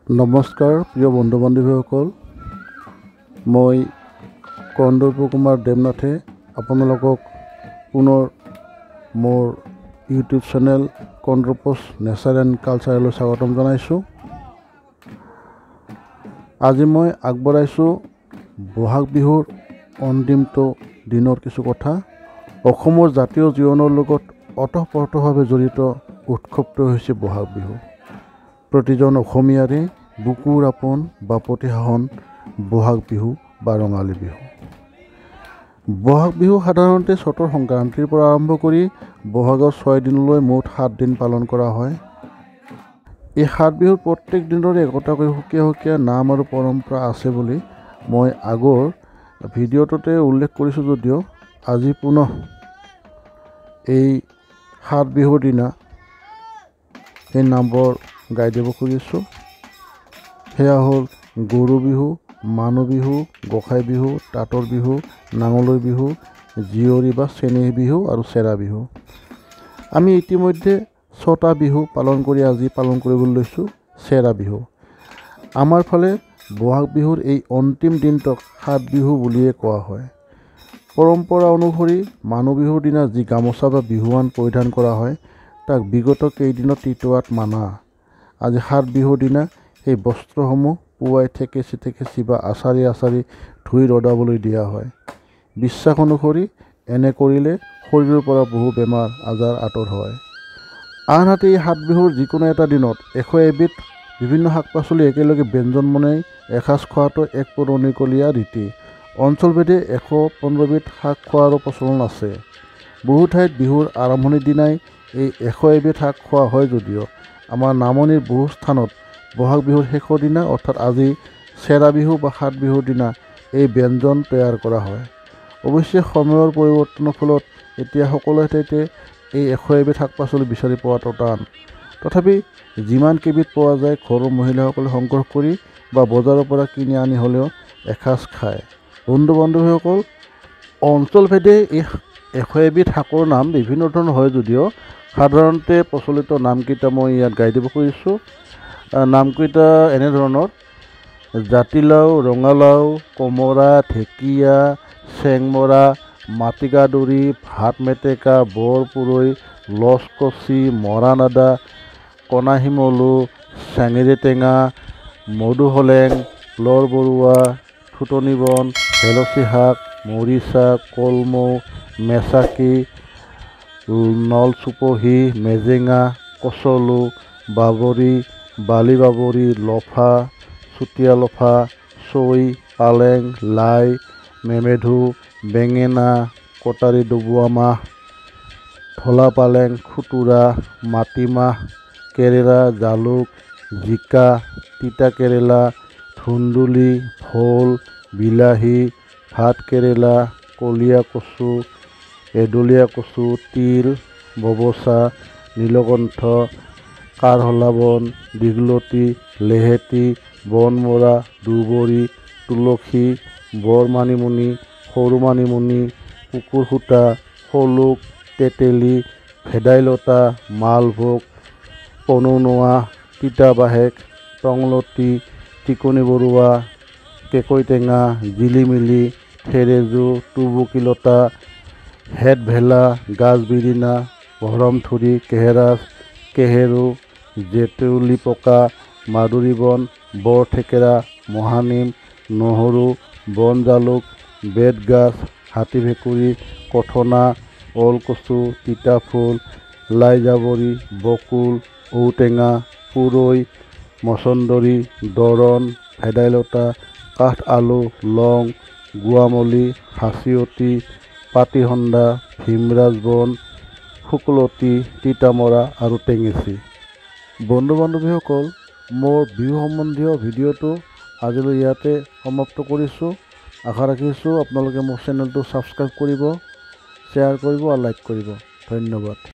নমস্কাৰ প্ৰিয় বন্ধু বান্ধৱীসকল, মই কন্দৰ্প কুমাৰ দেৱনাথে আপোনালোকক পুনৰ মোৰ ইউটিউব চেনেল কন্দৰ্পছ নেচাৰ এণ্ড কালচাৰলৈ স্বাগতম জনাইছোঁ। আজি মই আগবঢ়াইছোঁ বহাগ বিহুৰ অন্তিমটো দিনৰ কিছু কথা। অসমৰ জাতীয় জীৱনৰ লগত ওতঃপ্ৰোতভাৱে জড়িত উৎসৱটো হৈছে বহাগ বিহু। প্ৰতিজন অসমীয়াৰে বুকুৰ আপোন বা প্ৰতিহাসন বহাগ বিহু বা ৰঙালী বিহু। বহাগ বিহু সাধাৰণতে চ'তৰ সংক্ৰান্তিৰ পৰা আৰম্ভ কৰি বহাগৰ 6 দিনলৈ মুঠ 7 দিন পালন কৰা হয়। এই 7 বিহুৰ প্ৰত্যেক দিনৰে একোটাকৈ সুকীয়া সুকীয়া নাম আৰু পৰম্পৰা আছে বুলি মই আগৰ ভিডিঅ'টোতে উল্লেখ কৰিছোঁ যদিও আজি পুনৰ এই 7 বিহুৰ দিনা এই নামবোৰ গাই দিব খুজিছোঁ। সেয়া হ'ল গৰু বিহু, মানুহ বিহু, গোঁসাই বিহু, তাঁতৰ বিহু, নাঙলৰ বিহু, জীয়ৰী বা চেনেহী বিহু আৰু চেৰা বিহু। আমি ইতিমধ্যে 6টা বিহু পালন কৰি আজি পালন কৰিবলৈ লৈছোঁ চেৰা বিহু। আমাৰ ফালে বহাগ বিহুৰ এই অন্তিম দিনটোক 7 বিহু বুলিয়ে কোৱা হয়। পৰম্পৰা অনুসৰি মানুহ বিহুৰ দিনা যি গামোচা বা বিহুৱান পৰিধান কৰা হয় তাক বিগত কেইদিনত টিটোৱাত মানা। আজি 7 বিহুৰ দিনা সেই বস্ত্ৰসমূহ পুৱাই থেকেচি বা আচাৰি ধুই ৰ'দাবলৈ দিয়া হয়। বিশ্বাস অনুসৰি এনে কৰিলে শৰীৰৰ পৰা বহু বেমাৰ আজাৰ আঁতৰ হয়। আনহাতে এই 7 বিহুৰ যিকোনো এটা দিনত 100 এবিধ বিভিন্ন শাক পাচলি একেলগে ব্যঞ্জন বনাই এসাঁজ খোৱাটো এক পুৰণিকলীয়া ৰীতি। অঞ্চলভেদে 115 বিধ শাক খোৱাৰো প্ৰচলন আছে। বহু ঠাইত বিহুৰ আৰম্ভণিৰ দিনাই এই 100 এবিধ শাক খোৱা হয় যদিও আমাৰ নামনিৰ বহু স্থানত বহাগ বিহুৰ শেষৰ দিনা অৰ্থাৎ আজি চেৰা বিহু বা 7 বিহুৰ দিনা এই ব্যঞ্জন তৈয়াৰ কৰা হয়। অৱশ্যে সময়ৰ পৰিৱৰ্তনৰ ফলত এতিয়া সকলো ঠাইতে এই 100 এবিধ শাক পাচলি বিচাৰি পোৱাটো টান। তথাপি যিমান কেইবিধ পোৱা যায় ঘৰৰ মহিলাসকলে সংগ্ৰহ কৰি বা বজাৰৰ পৰা কিনি আনি হ'লেও এসাঁজ খায়। বন্ধু বান্ধৱীসকল, অঞ্চলভেদে এই 100 এবিধ শাকৰ নাম বিভিন্ন ধৰণৰ হয় যদিও সাধাৰণতে প্ৰচলিত নামকেইটা মই ইয়াত গাই দিব খুজিছোঁ। নামকেইটা এনেধৰণৰ: জাতিলাও, ৰঙালাও, কোমোৰা, ঢেকীয়া, চেংমৰা, মাটিকাদুৰি, ভাত মেটেকা, বৰ পুৰৈ, লচকচি, মৰাণ আদা, কণাশিমলু, চেঙেৰী টেঙা, মধুসোলেং, লৰ বৰুৱা, থুতনি বন, ভেলচি শাক, মৰিচা, কলমৌ, মেচাকি, নলচুপহী, মেজেঙা, কচলু, বাবৰি, বালি বাবৰি, লফা, চুতীয়া লফা, চৈ, পালেং, লাই, মেমেধু, বেঙেনা, কটাৰী ডবোৱা মাহ, ঢলা পালেং, খুতুৰা, মাটিমাহ, কেৰেলা, জালুক, জিকা, তিতা কেৰেলা, ধুন্দুলি, ভোল, বিলাহী, ভাত কেৰেলা, কলীয়া কচু, এডলীয়া কচু, তিল, ববচা, নীলকণ্ঠ, কাৰহলা বন, দীঘলতি, লেহেতি, বনমৰা, দুবৰি, তুলসী, বৰ মানিমুনি, সৰু মানিমুনি, কুকুৰ সূতা, শলুক, তেতেলী, ভেদাইলতা, মালভোগ, পনৌনোৱা, তিতা বাহেক, টংলতি, টিকনি বৰুৱা, কেকৈ টেঙা, জিলিমিলি, থেৰেজু, টুবুকি লতা, হেটভেলা, গাজবিৰিনা, ভৰমথুৰি, কেহেৰাজ, কেহেৰু, জেতুলি পকা, মাদুৰী বন, বৰ থেকেৰা, মহানিম, নহৰু, বন জালুক, বেতগাজ, হাতী ভেকুৰী, কথনা, ওলকচু, তিতাফুল, লাই জাবৰি, বকুল, ঔটেঙা, পুৰৈ, মচন্দৰী, দৰন, ভেদাইলতা, কাঠ আলু, লং, গুৱামলি, হাচিয়তি, পাতিসন্দা, ভীমৰাজ বন, শুকলতি, তিতামৰা আৰু টেঙেচি। বন্ধু বান্ধৱীসকল, মোৰ বিহু সম্বন্ধীয় ভিডিঅ'টো আজিলৈ ইয়াতে সমাপ্ত কৰিছোঁ। আশা ৰাখিছোঁ আপোনালোকে মোৰ চেনেলটো ছাবস্ক্ৰাইব কৰিব, শ্বেয়াৰ কৰিব আৰু লাইক কৰিব। ধন্যবাদ।